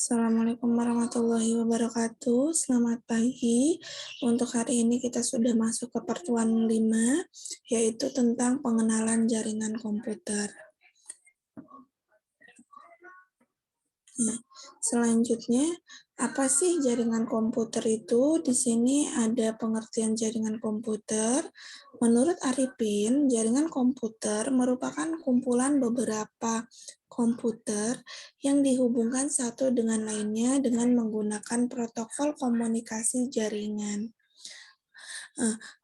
Assalamualaikum warahmatullahi wabarakatuh. Selamat pagi. Untuk hari ini kita sudah masuk ke pertemuan 5, yaitu tentang pengenalan jaringan komputer. Nah, selanjutnya, apa sih jaringan komputer itu? Di sini ada pengertian jaringan komputer. Menurut Arifin, jaringan komputer merupakan kumpulan beberapa komputer yang dihubungkan satu dengan lainnya dengan menggunakan protokol komunikasi jaringan.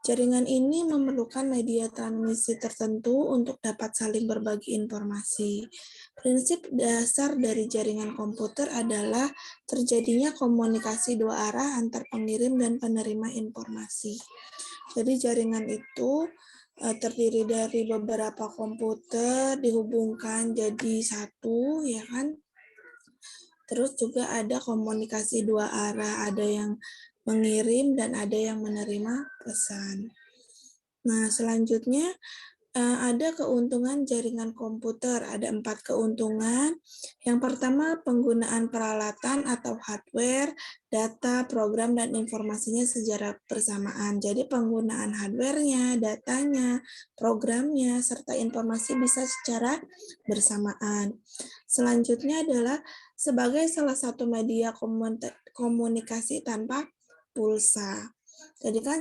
Jaringan ini memerlukan media transmisi tertentu untuk dapat saling berbagi informasi. Prinsip dasar dari jaringan komputer adalah terjadinya komunikasi dua arah antar pengirim dan penerima informasi. Jadi jaringan itu terdiri dari beberapa komputer dihubungkan jadi satu, ya kan? Terus juga ada komunikasi dua arah, ada yang mengirim dan ada yang menerima pesan. Nah, selanjutnya ada keuntungan jaringan komputer, ada 4 keuntungan. Yang pertama, penggunaan peralatan atau hardware, data, program, dan informasinya secara bersamaan. Jadi penggunaan hardware-nya, datanya, programnya, serta informasi bisa secara bersamaan. Selanjutnya adalah sebagai salah satu media komunikasi tanpa pulsa. Jadi kan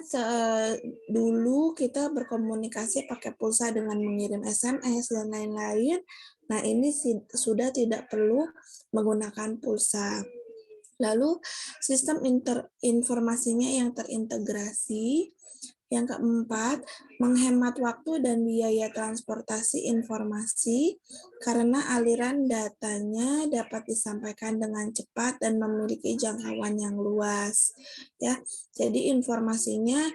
dulu kita berkomunikasi pakai pulsa dengan mengirim SMS dan lain-lain. Nah, ini sudah tidak perlu menggunakan pulsa. Lalu sistem informasinya yang terintegrasi. Yang keempat, menghemat waktu dan biaya transportasi informasi karena aliran datanya dapat disampaikan dengan cepat dan memiliki jangkauan yang luas. Ya, jadi informasinya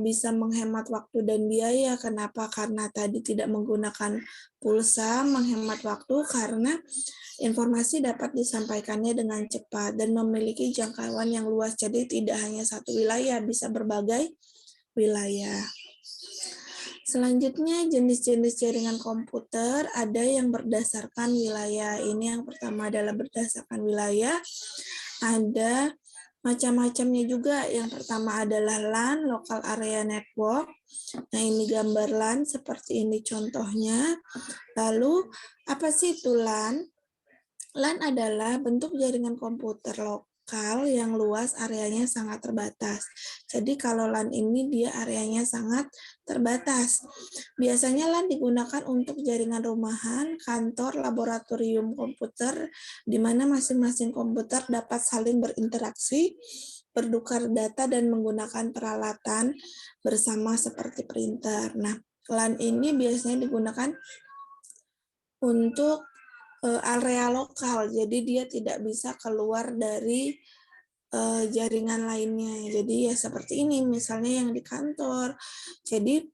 bisa menghemat waktu dan biaya. Kenapa? Karena tadi tidak menggunakan pulsa, menghemat waktu karena informasi dapat disampaikannya dengan cepat dan memiliki jangkauan yang luas. Jadi tidak hanya satu wilayah, bisa berbagai wilayah. Selanjutnya, jenis-jenis jaringan komputer ada yang berdasarkan wilayah. Ini yang pertama adalah berdasarkan wilayah. Ada macam-macamnya juga. Yang pertama adalah LAN, Local Area Network. Nah, ini gambar LAN seperti ini contohnya. Lalu, apa sih itu LAN? LAN adalah bentuk jaringan komputer lokal yang luas areanya sangat terbatas. Jadi kalau LAN ini dia areanya sangat terbatas. Biasanya LAN digunakan untuk jaringan rumahan, kantor, laboratorium komputer, di mana masing-masing komputer dapat saling berinteraksi, bertukar data, dan menggunakan peralatan bersama seperti printer. Nah, LAN ini biasanya digunakan untuk area lokal, jadi dia tidak bisa keluar dari jaringan lainnya. Jadi ya seperti ini, misalnya yang di kantor. Jadi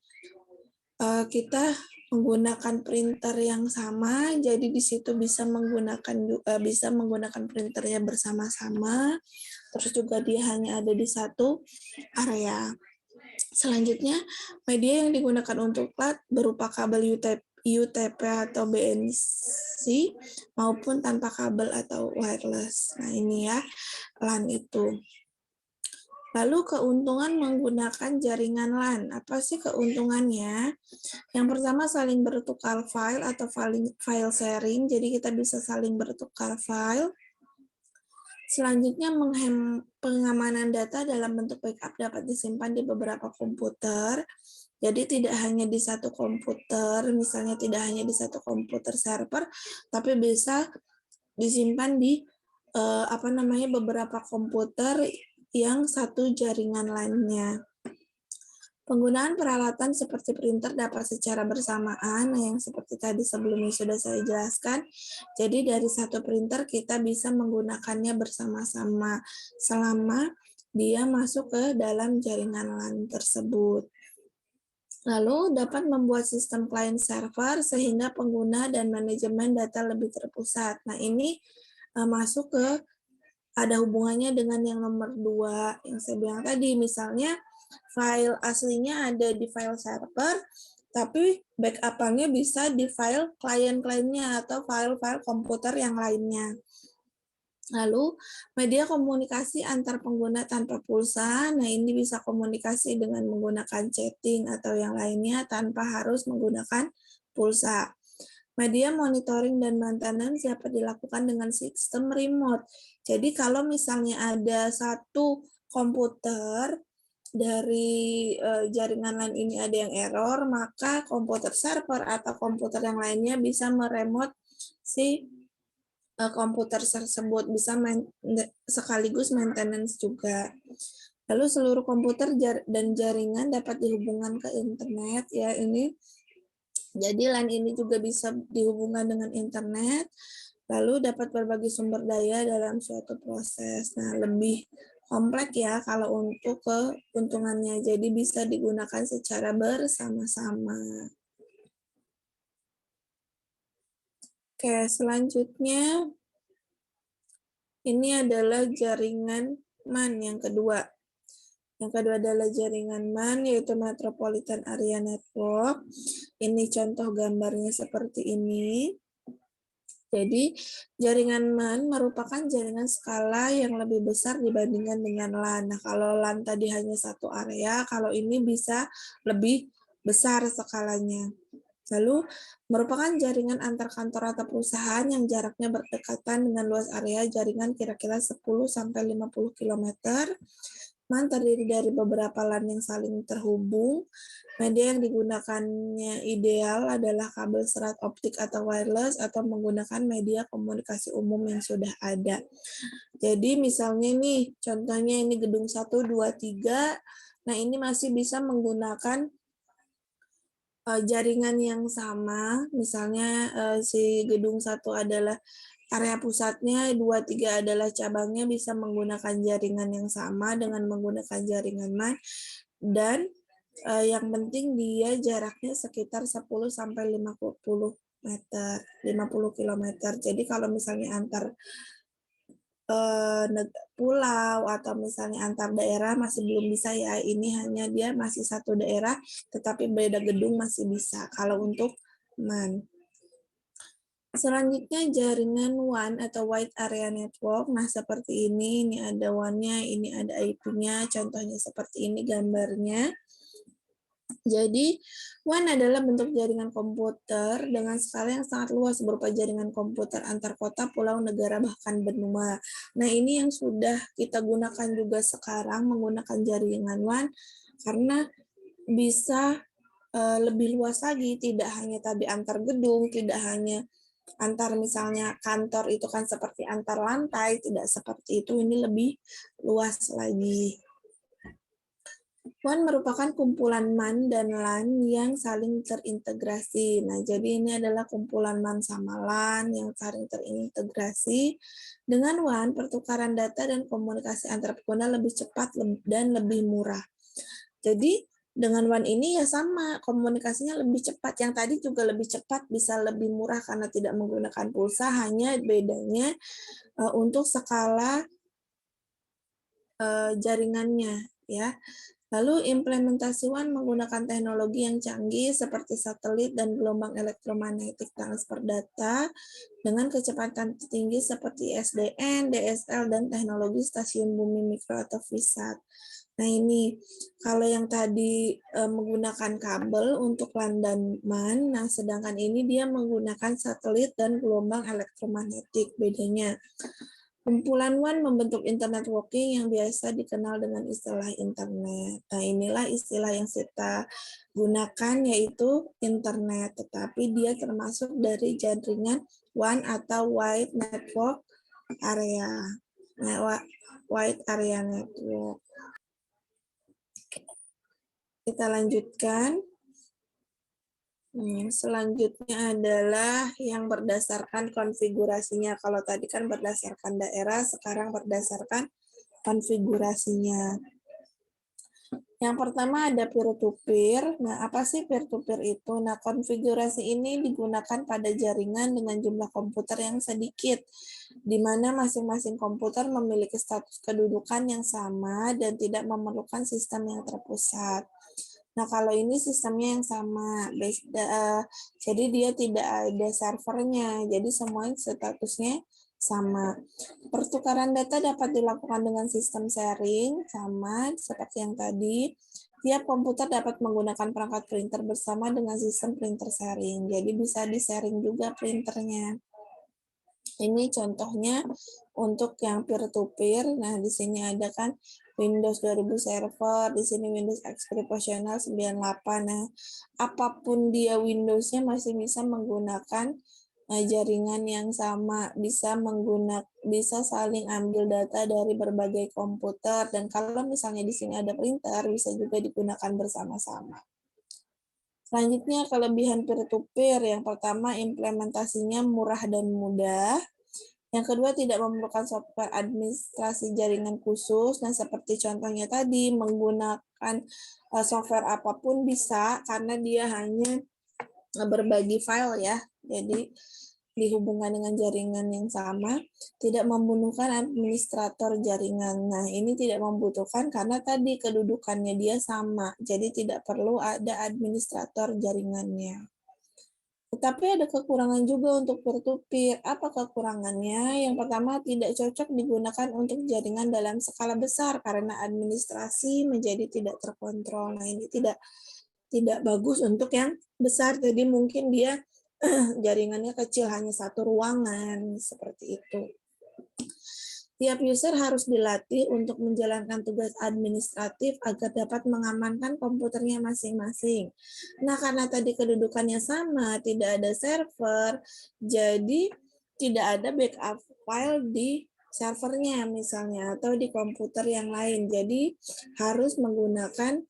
kita menggunakan printer yang sama, jadi di situ bisa menggunakan printernya bersama-sama. Terus juga dia hanya ada di satu area. Selanjutnya, media yang digunakan untuk LAN berupa kabel UTP atau BNC maupun tanpa kabel atau wireless. Nah, ini ya LAN itu. Lalu keuntungan menggunakan jaringan LAN. Apa sih keuntungannya? Yang pertama saling bertukar file atau file sharing. Jadi kita bisa saling bertukar file. Selanjutnya, pengamanan data dalam bentuk backup dapat disimpan di beberapa komputer. Jadi tidak hanya di satu komputer, misalnya tidak hanya di satu komputer server, tapi bisa disimpan di beberapa komputer yang satu jaringan lainnya. Penggunaan peralatan seperti printer dapat secara bersamaan, yang seperti tadi sebelumnya sudah saya jelaskan. Jadi dari satu printer kita bisa menggunakannya bersama-sama selama dia masuk ke dalam jaringan LAN tersebut. Lalu dapat membuat sistem client server sehingga pengguna dan manajemen data lebih terpusat. Nah, ini masuk ke ada hubungannya dengan yang nomor 2 yang saya bilang tadi. Misalnya file aslinya ada di file server, tapi backup-nya bisa di file klien-kliennya atau file-file komputer yang lainnya. Lalu, media komunikasi antar pengguna tanpa pulsa, nah ini bisa komunikasi dengan menggunakan chatting atau yang lainnya tanpa harus menggunakan pulsa. Media monitoring dan maintenance dapat dilakukan dengan sistem remote. Jadi kalau misalnya ada satu komputer dari jaringan LAN ini ada yang error, maka komputer server atau komputer yang lainnya bisa meremote si komputer tersebut, bisa sekaligus maintenance juga. Lalu seluruh komputer dan jaringan dapat dihubungkan ke internet ya ini. Jadi LAN ini juga bisa dihubungkan dengan internet, lalu dapat berbagi sumber daya dalam suatu proses. Nah, lebih kompleks ya kalau untuk keuntungannya. Jadi bisa digunakan secara bersama-sama. Oke, selanjutnya ini adalah jaringan MAN yang kedua. Yang kedua adalah jaringan MAN, yaitu Metropolitan Area Network. Ini contoh gambarnya seperti ini. Jadi, jaringan MAN merupakan jaringan skala yang lebih besar dibandingkan dengan LAN. Nah, kalau LAN tadi hanya satu area, kalau ini bisa lebih besar skalanya. Lalu, merupakan jaringan antar kantor atau perusahaan yang jaraknya berdekatan dengan luas area jaringan kira-kira 10-50 km. MAN terdiri dari beberapa LAN yang saling terhubung. Media yang digunakannya ideal adalah kabel serat optik atau wireless atau menggunakan media komunikasi umum yang sudah ada. Jadi misalnya nih, contohnya ini gedung 1, 2, 3. Nah, ini masih bisa menggunakan jaringan yang sama, misalnya si gedung 1 adalah area pusatnya, 2, 3 adalah cabangnya, bisa menggunakan jaringan yang sama dengan menggunakan jaringan MAN, dan yang penting dia jaraknya sekitar 10-50 meter, 50 kilometer. Jadi kalau misalnya antar pulau atau misalnya antar daerah masih belum bisa ya, ini hanya dia masih satu daerah tetapi beda gedung masih bisa kalau untuk MAN. Selanjutnya jaringan WAN atau Wide Area Network. Nah, seperti ini ada WAN-nya, ini ada IP-nya, contohnya seperti ini gambarnya. Jadi, WAN adalah bentuk jaringan komputer dengan skala yang sangat luas berupa jaringan komputer antar kota, pulau, negara, bahkan benua. Nah, ini yang sudah kita gunakan juga sekarang menggunakan jaringan WAN karena bisa lebih luas lagi, tidak hanya tadi antar gedung, tidak hanya antar misalnya kantor itu kan seperti antar lantai, tidak seperti itu, ini lebih luas lagi. WAN merupakan kumpulan MAN dan LAN yang saling terintegrasi. Nah, jadi ini adalah kumpulan MAN sama LAN yang saling terintegrasi. Dengan WAN, pertukaran data dan komunikasi antar pengguna lebih cepat dan lebih murah. Jadi, dengan WAN ini ya sama, komunikasinya lebih cepat. Yang tadi juga lebih cepat, bisa lebih murah karena tidak menggunakan pulsa, hanya bedanya untuk skala jaringannya, ya. Lalu implementasi WAN menggunakan teknologi yang canggih seperti satelit dan gelombang elektromagnetik transfer data dengan kecepatan tinggi seperti SDN, DSL, dan teknologi stasiun bumi mikro atau VSAT. Nah ini, kalau yang tadi menggunakan kabel untuk LAN dan MAN, nah sedangkan ini dia menggunakan satelit dan gelombang elektromagnetik, bedanya. Kumpulan WAN membentuk internet working yang biasa dikenal dengan istilah internet. Nah, inilah istilah yang kita gunakan yaitu internet, tetapi dia termasuk dari jaringan WAN atau wide network area. Nah, wide area network. Kita lanjutkan. Selanjutnya adalah yang berdasarkan konfigurasinya. Kalau tadi kan berdasarkan daerah, sekarang berdasarkan konfigurasinya. Yang pertama ada peer-to-peer. Nah, apa sih peer-to-peer itu? Nah, konfigurasi ini digunakan pada jaringan dengan jumlah komputer yang sedikit, di mana masing-masing komputer memiliki status kedudukan yang sama dan tidak memerlukan sistem yang terpusat. Nah, kalau ini sistemnya yang sama, jadi dia tidak ada servernya, jadi semuanya statusnya sama. Pertukaran data dapat dilakukan dengan sistem sharing, sama seperti yang tadi. Tiap komputer dapat menggunakan perangkat printer bersama dengan sistem printer sharing. Jadi bisa di-sharing juga printernya. Ini contohnya untuk yang peer-to-peer. Nah, di sini ada kan Windows 2000 Server, di sini Windows XP Professional 98. Nah, apapun dia Windows-nya masih bisa menggunakan jaringan yang sama, bisa saling ambil data dari berbagai komputer, dan kalau misalnya di sini ada printer, bisa juga digunakan bersama-sama. Selanjutnya, kelebihan peer-to-peer. Yang pertama, implementasinya murah dan mudah. Yang kedua, tidak memerlukan software administrasi jaringan khusus. Nah, seperti contohnya tadi, menggunakan software apapun bisa, karena dia hanya berbagi file ya. Jadi dihubungkan dengan jaringan yang sama, tidak membutuhkan administrator jaringan. Nah, ini tidak membutuhkan karena tadi kedudukannya dia sama, jadi tidak perlu ada administrator jaringannya. Tetapi ada kekurangan juga untuk peer-to-peer. Apa kekurangannya? Yang pertama, tidak cocok digunakan untuk jaringan dalam skala besar karena administrasi menjadi tidak terkontrol. Nah, ini tidak bagus untuk yang besar, jadi mungkin dia jaringannya kecil, hanya satu ruangan, seperti itu. Tiap user harus dilatih untuk menjalankan tugas administratif agar dapat mengamankan komputernya masing-masing. Nah, karena tadi kedudukannya sama, tidak ada server, jadi tidak ada backup file di servernya misalnya, atau di komputer yang lain. Jadi harus menggunakan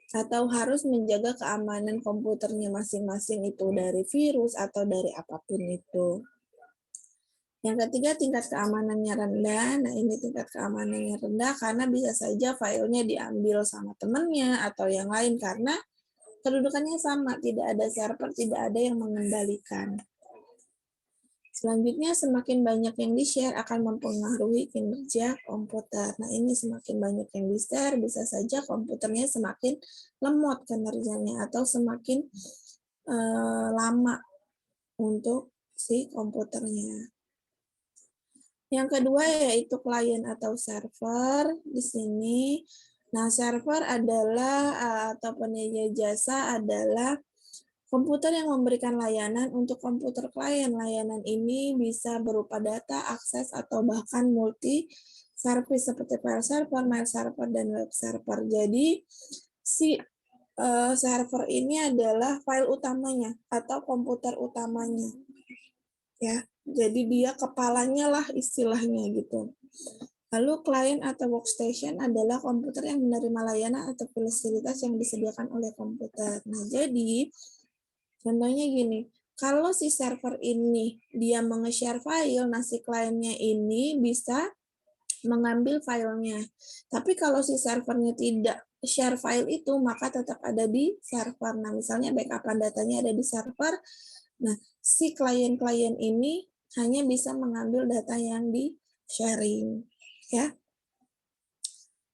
atau harus menjaga keamanan komputernya masing-masing itu dari virus atau dari apapun itu. Yang ketiga, tingkat keamanannya rendah. Nah, ini tingkat keamanannya rendah karena bisa saja filenya diambil sama temannya atau yang lain karena kedudukannya sama, tidak ada server, tidak ada yang mengendalikan. Selanjutnya, semakin banyak yang di-share akan mempengaruhi kinerja komputer. Nah, ini semakin banyak yang di-share, bisa saja komputernya semakin lemot kinerjanya atau semakin lama untuk si komputernya. Yang kedua yaitu klien atau server. Di sini, nah server adalah atau penyedia jasa adalah komputer yang memberikan layanan untuk komputer klien. Layanan ini bisa berupa data, akses, atau bahkan multi-service seperti file server, mail server, dan web server. Jadi, si server ini adalah file utamanya atau komputer utamanya. Ya, jadi dia kepalanya lah istilahnya gitu. Lalu klien atau workstation adalah komputer yang menerima layanan atau fasilitas yang disediakan oleh komputer. Nah, jadi contohnya gini, kalau si server ini dia menge-share file, nah si kliennya ini bisa mengambil filenya. Tapi kalau si servernya tidak share file itu, maka tetap ada di server. Nah, misalnya backupan datanya ada di server, nah si klien-klien ini hanya bisa mengambil data yang di-sharing. Ya.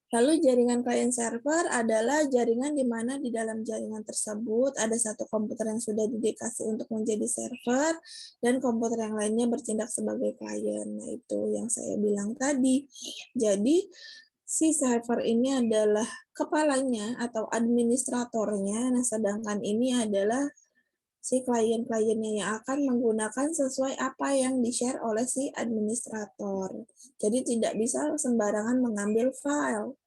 Lalu jaringan klien server adalah jaringan di mana di dalam jaringan tersebut ada satu komputer yang sudah dedikasi untuk menjadi server dan komputer yang lainnya bertindak sebagai klien. Nah, itu yang saya bilang tadi. Jadi, si server ini adalah kepalanya atau administratornya, nah sedangkan ini adalah si klien-kliennya yang akan menggunakan sesuai apa yang di-share oleh si administrator. Jadi tidak bisa sembarangan mengambil file.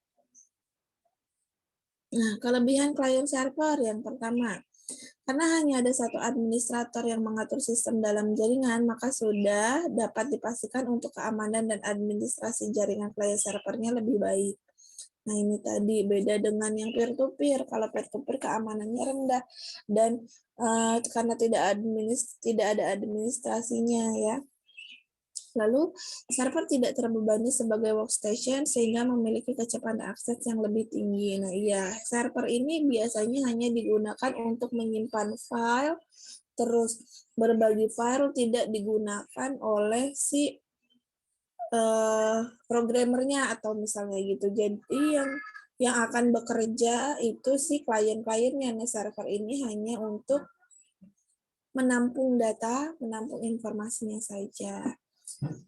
Nah, kelebihan klien server yang pertama, karena hanya ada satu administrator yang mengatur sistem dalam jaringan, maka sudah dapat dipastikan untuk keamanan dan administrasi jaringan klien servernya lebih baik. Nah, ini tadi beda dengan yang peer-to-peer. Kalau peer-to-peer keamanannya rendah dan karena tidak ada administrasinya ya. Lalu, server tidak terbebani sebagai workstation sehingga memiliki kecepatan akses yang lebih tinggi. Nah, iya, server ini biasanya hanya digunakan untuk menyimpan file, terus berbagi file tidak digunakan oleh si programmernya atau misalnya gitu. Jadi yang akan bekerja itu si klien-kliennya. Nah, server ini hanya untuk menampung data, menampung informasinya saja.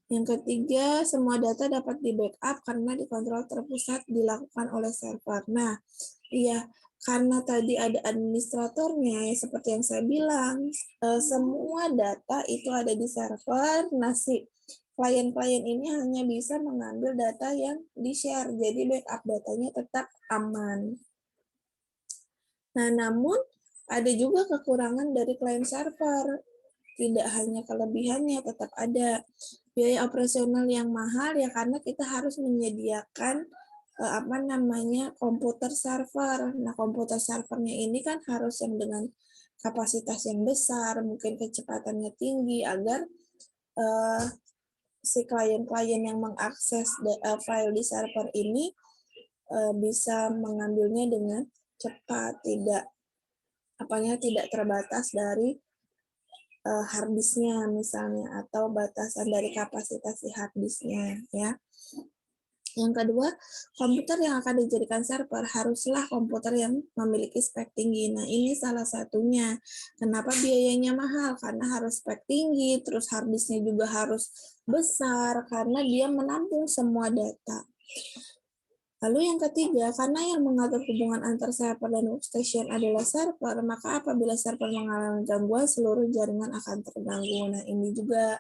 Yang ketiga, semua data dapat di-backup karena dikontrol terpusat dilakukan oleh server. Nah, iya, karena tadi ada administratornya, ya seperti yang saya bilang, semua data itu ada di server. Nah, si klien-klien ini hanya bisa mengambil data yang di-share, jadi backup datanya tetap aman. Nah, namun ada juga kekurangan dari client server. Tidak hanya kelebihannya, tetap ada biaya operasional yang mahal ya karena kita harus menyediakan komputer server. Nah, komputer servernya ini kan harus yang dengan kapasitas yang besar, mungkin kecepatannya tinggi agar si klien-klien yang mengakses file di server ini bisa mengambilnya dengan cepat, tidak terbatas dari hard disk-nya misalnya atau batasan dari kapasitas si hard disk-nya ya. Yang kedua, komputer yang akan dijadikan server haruslah komputer yang memiliki spek tinggi. Nah, ini salah satunya. Kenapa biayanya mahal? Karena harus spek tinggi, terus hard disk-nya juga harus besar karena dia menampung semua data. Lalu yang ketiga, karena yang mengatur hubungan antar server dan workstation adalah server, maka apabila server mengalami gangguan, seluruh jaringan akan terganggu. Nah, ini juga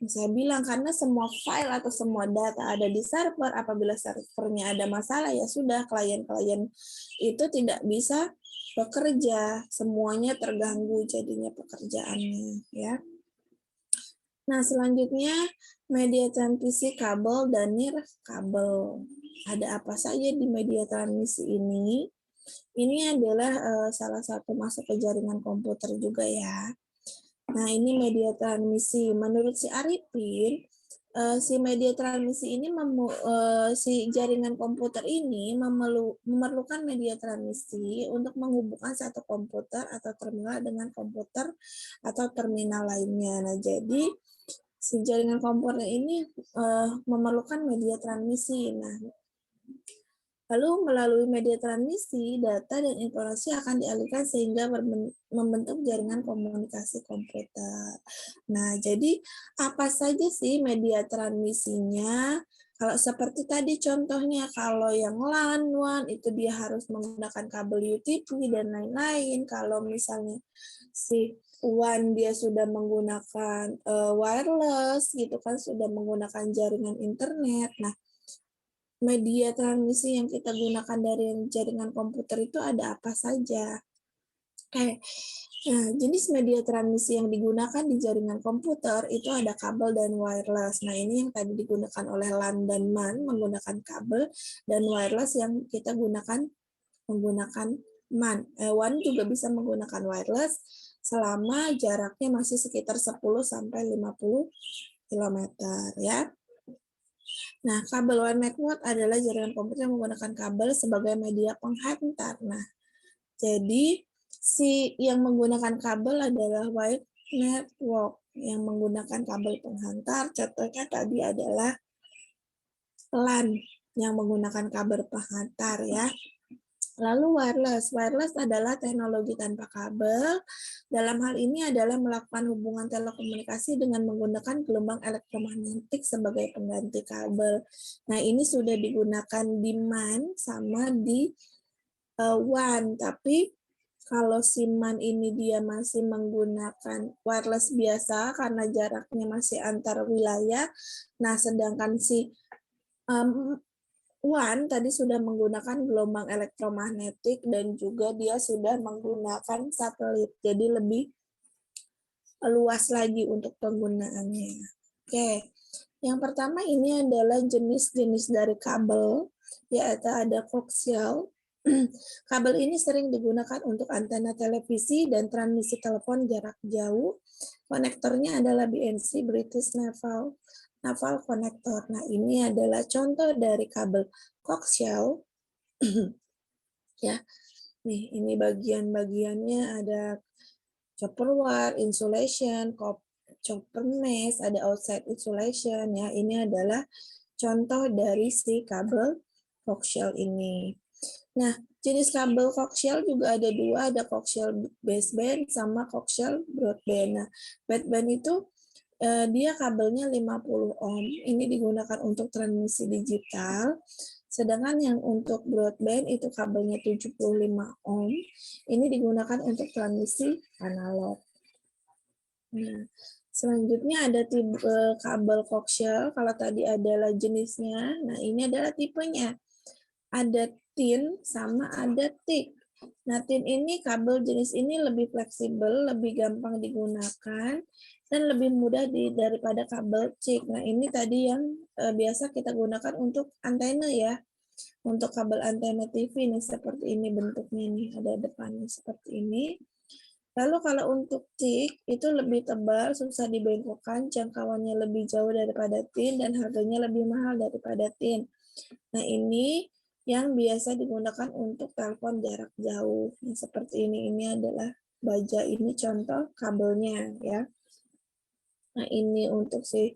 yang saya bilang, karena semua file atau semua data ada di server, apabila servernya ada masalah, ya sudah, klien-klien itu tidak bisa bekerja, semuanya terganggu jadinya pekerjaannya. Ya. Nah, selanjutnya media transmisi kabel dan nirkabel. Ada apa saja di media transmisi ini? Ini adalah salah satu masuk ke jaringan komputer juga ya. Nah, ini media transmisi. Menurut si Arifin, si media transmisi ini si jaringan komputer ini memerlukan media transmisi untuk menghubungkan satu komputer atau terminal dengan komputer atau terminal lainnya. Nah, jadi si jaringan komputer ini memerlukan media transmisi. Nah, lalu melalui media transmisi, data dan informasi akan dialihkan sehingga membentuk jaringan komunikasi komputer. Nah, jadi apa saja sih media transmisinya? Kalau seperti tadi contohnya, kalau yang LAN, WAN itu dia harus menggunakan kabel UTP dan lain-lain. Kalau misalnya si WAN dia sudah menggunakan wireless gitu kan, sudah menggunakan jaringan internet. Nah, media transmisi yang kita gunakan dari jaringan komputer itu ada apa saja? Nah, jenis media transmisi yang digunakan di jaringan komputer itu ada kabel dan wireless. Nah, ini yang tadi digunakan oleh LAN dan MAN menggunakan kabel, dan wireless yang kita gunakan menggunakan MAN. WAN juga bisa menggunakan wireless selama jaraknya masih sekitar 10-50 km ya. Nah, kabel wire network adalah jaringan komputer yang menggunakan kabel sebagai media penghantar. Nah, jadi si yang menggunakan kabel adalah wire network yang menggunakan kabel penghantar. Contohnya tadi adalah LAN yang menggunakan kabel penghantar ya. Lalu wireless. Wireless adalah teknologi tanpa kabel. Dalam hal ini adalah melakukan hubungan telekomunikasi dengan menggunakan gelombang elektromagnetik sebagai pengganti kabel. Nah, ini sudah digunakan di MAN sama di WAN, tapi kalau si MAN ini dia masih menggunakan wireless biasa karena jaraknya masih antar wilayah. Nah, sedangkan si WAN tadi sudah menggunakan gelombang elektromagnetik dan juga dia sudah menggunakan satelit. Jadi lebih luas lagi untuk penggunaannya. Oke. Yang pertama ini adalah jenis-jenis dari kabel, yaitu ada koaksial. Kabel ini sering digunakan untuk antena televisi dan transmisi telepon jarak jauh. Konektornya adalah BNC, British Naval Connector. Nah, ini adalah contoh dari kabel koaksial. Ya, nih ini bagian-bagiannya ada chopper wire, insulation, chopper mesh, ada outside insulation. Ya, ini adalah contoh dari si kabel koaksial ini. Nah, jenis kabel koaksial juga ada dua, ada koaksial baseband sama koaksial broadband. Nah, broadband itu dia kabelnya 50 ohm, ini digunakan untuk transmisi digital, sedangkan yang untuk broadband itu kabelnya 75 ohm, ini digunakan untuk transmisi analog. Nah, selanjutnya ada tipe kabel coaxial, kalau tadi adalah jenisnya, nah ini adalah tipenya. Ada tin sama ada thick. Nah, tin ini kabel jenis ini lebih fleksibel, lebih gampang digunakan, dan lebih mudah daripada kabel thick. Nah, ini tadi yang biasa kita gunakan untuk antena ya. Untuk kabel antena TV nih seperti ini bentuknya nih, ada depannya seperti ini. Lalu kalau untuk thick itu lebih tebal, susah dibengkokkan, jangkauannya lebih jauh daripada tin dan harganya lebih mahal daripada tin. Nah, ini yang biasa digunakan untuk telepon jarak jauh. Nah, seperti ini adalah baja, ini contoh kabelnya ya. Nah, ini untuk si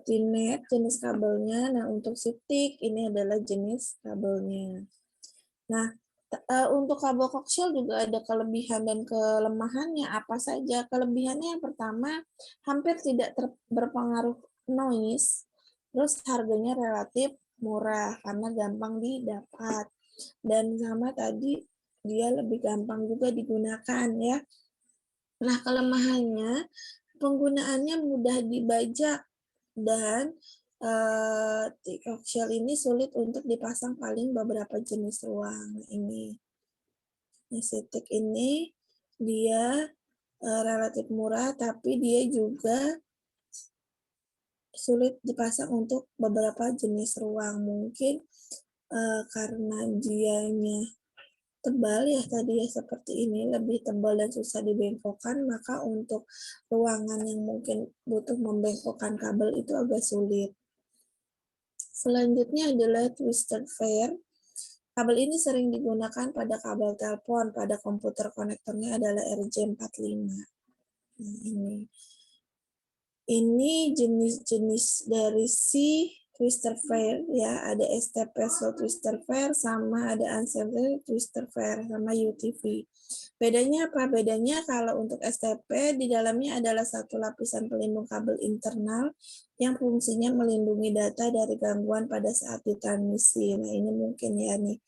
T-net jenis kabelnya. Nah, untuk si thick ini adalah jenis kabelnya. Nah, untuk kabel coaxial juga ada kelebihan dan kelemahannya. Apa saja? Kelebihannya yang pertama, hampir tidak berpengaruh noise, terus harganya relatif murah karena gampang didapat. Dan sama tadi, dia lebih gampang juga digunakan ya. Nah, kelemahannya, penggunaannya mudah dibajak dan coaxial ini sulit untuk dipasang paling beberapa jenis ruang. Ini stick ini dia relatif murah, tapi dia juga sulit dipasang untuk beberapa jenis ruang. Mungkin karena dianya tebal ya tadi ya seperti ini, lebih tebal dan susah dibengkokkan, maka untuk ruangan yang mungkin butuh membengkokkan kabel itu agak sulit. Selanjutnya adalah twisted pair. Kabel ini sering digunakan pada kabel telepon, pada komputer konektornya adalah RJ45. Nah, ini jenis-jenis dari si twister pair ya, ada STP slow twister pair sama ada ensemble twister pair sama UTV. Bedanya apa? Bedanya kalau untuk STP di dalamnya adalah satu lapisan pelindung kabel internal yang fungsinya melindungi data dari gangguan pada saat ditransmisi. Nah, ini mungkin ya nih.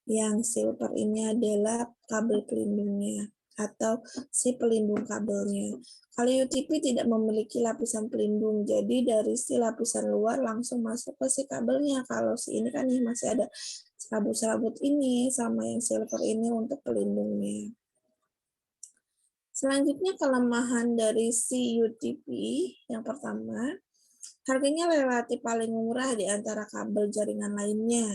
Yang silver ini adalah kabel pelindungnya atau si pelindung kabelnya. Kalau UTP tidak memiliki lapisan pelindung, jadi dari si lapisan luar langsung masuk ke si kabelnya. Kalau si ini kan nih masih ada serabut-serabut ini sama yang silver ini untuk pelindungnya. Selanjutnya kelemahan dari si UTP yang pertama, harganya relatif paling murah di antara kabel jaringan lainnya.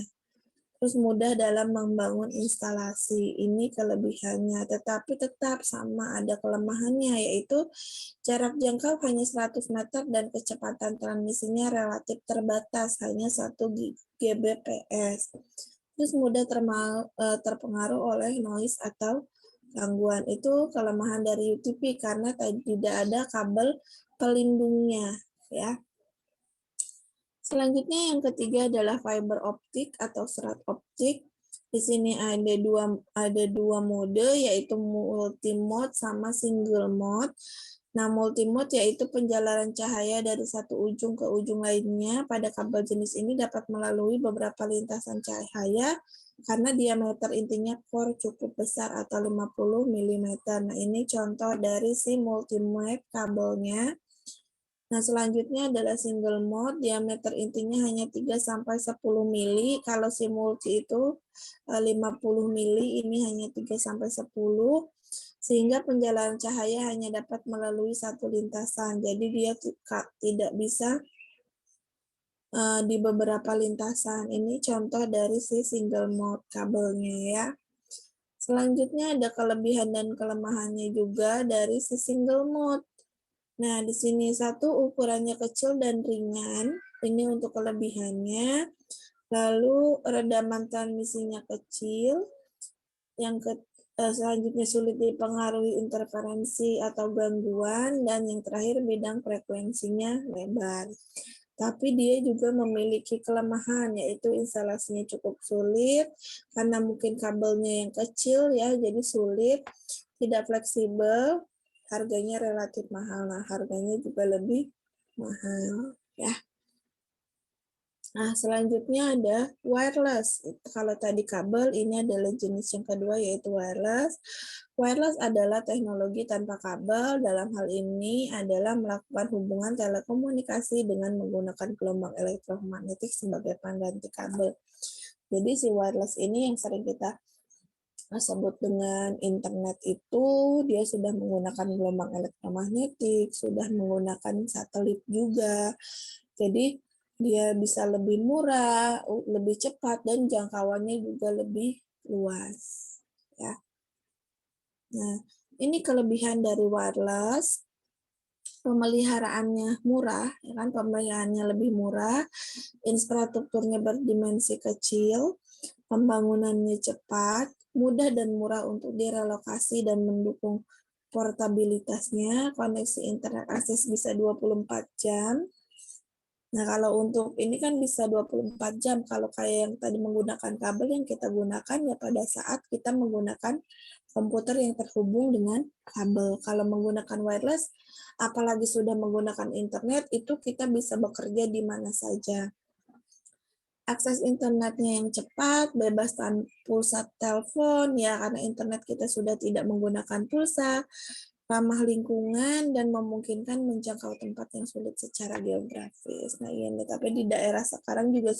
Terus mudah dalam membangun instalasi, ini kelebihannya. Tetapi tetap sama ada kelemahannya, yaitu jarak jangkau hanya 100 meter dan kecepatan transmisinya relatif terbatas, hanya 1 Gbps. Terus mudah terpengaruh oleh noise atau gangguan. Itu kelemahan dari UTP karena tidak ada kabel pelindungnya. Ya. Selanjutnya yang ketiga adalah fiber optik atau serat optik. Di sini ada dua mode, yaitu multi mode sama single mode. Nah, multi mode yaitu penjalaran cahaya dari satu ujung ke ujung lainnya pada kabel jenis ini dapat melalui beberapa lintasan cahaya karena diameter intinya core cukup besar atau 50 mm. Nah, ini contoh dari si multi mode kabelnya. Nah, selanjutnya adalah single mode, diameter intinya hanya 3-10 mili. Kalau si multi itu 50 mili, ini hanya 3-10, sehingga penjalaran cahaya hanya dapat melalui satu lintasan. Jadi dia tidak bisa di beberapa lintasan. Ini contoh dari si single mode kabelnya ya. Selanjutnya ada kelebihan dan kelemahannya juga dari si single mode. Nah, di sini satu ukurannya kecil dan ringan, ini untuk kelebihannya. Lalu redaman transmisinya kecil, yang selanjutnya sulit dipengaruhi interferensi atau gangguan, dan yang terakhir bidang frekuensinya lebar. Tapi dia juga memiliki kelemahan, yaitu instalasinya cukup sulit, karena mungkin kabelnya yang kecil ya, jadi sulit, tidak fleksibel, harganya relatif mahal. Nah, harganya juga lebih mahal ya. Nah, selanjutnya ada wireless. Kalau tadi kabel, ini adalah jenis yang kedua yaitu wireless. Wireless adalah teknologi tanpa kabel. Dalam hal ini adalah melakukan hubungan telekomunikasi dengan menggunakan gelombang elektromagnetik sebagai pengganti kabel. Jadi si wireless ini yang sering kita sebut dengan internet itu dia sudah menggunakan gelombang elektromagnetik, sudah menggunakan satelit juga. Jadi dia bisa lebih murah, lebih cepat, dan jangkauannya juga lebih luas. Ya. Nah, ini kelebihan dari wireless. Pemeliharaannya murah, ya kan? Pemeliharaannya lebih murah, infrastrukturnya berdimensi kecil, pembangunannya cepat, mudah dan murah untuk direlokasi dan mendukung portabilitasnya, koneksi internet akses bisa 24 jam. Nah, kalau untuk ini kan bisa 24 jam. Kalau kayak yang tadi menggunakan kabel, yang kita gunakan ya pada saat kita menggunakan komputer yang terhubung dengan kabel. Kalau menggunakan wireless, apalagi sudah menggunakan internet, itu kita bisa bekerja di mana saja. Akses internetnya yang cepat, bebas pulsa telepon, ya karena internet kita sudah tidak menggunakan pulsa, ramah lingkungan, dan memungkinkan menjangkau tempat yang sulit secara geografis. Nah, ini tapi di daerah sekarang juga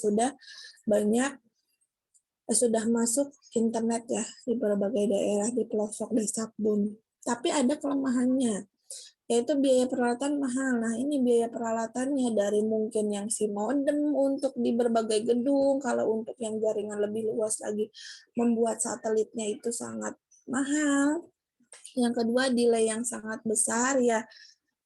banyak sudah masuk internet ya di berbagai daerah di pelosok desa pun. Tapi ada kelemahannya, yaitu biaya peralatan mahal. Nah, ini biaya peralatannya dari mungkin yang si modem untuk di berbagai gedung, kalau untuk yang jaringan lebih luas lagi, membuat satelitnya itu sangat mahal. Yang kedua, delay yang sangat besar ya.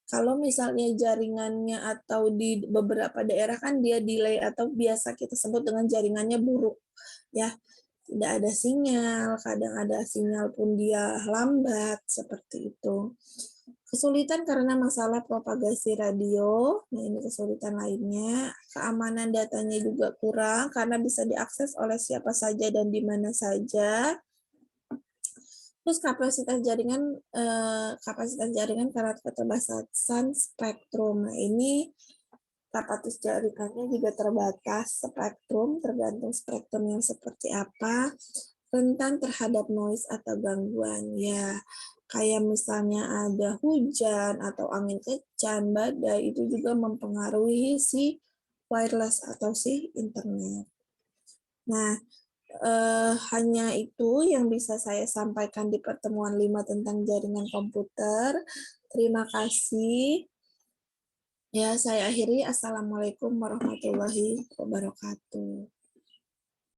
Kalau misalnya jaringannya atau di beberapa daerah kan dia delay atau biasa kita sebut dengan jaringannya buruk ya. Tidak ada sinyal, kadang ada sinyal pun dia lambat seperti itu. Kesulitan karena masalah propagasi radio, nah ini kesulitan lainnya. Keamanan datanya juga kurang karena bisa diakses oleh siapa saja dan di mana saja. Terus kapasitas jaringan karena keterbatasan spektrum. Nah, ini kapasitas jaringannya juga terbatas spektrum, tergantung spektrumnya seperti apa, rentan terhadap noise atau gangguan. Ya, kayak misalnya ada hujan atau angin kencang, badai, itu juga mempengaruhi si wireless atau si internet. Nah, hanya itu yang bisa saya sampaikan di pertemuan 5 tentang jaringan komputer. Terima kasih. Ya, saya akhiri. Assalamualaikum warahmatullahi wabarakatuh.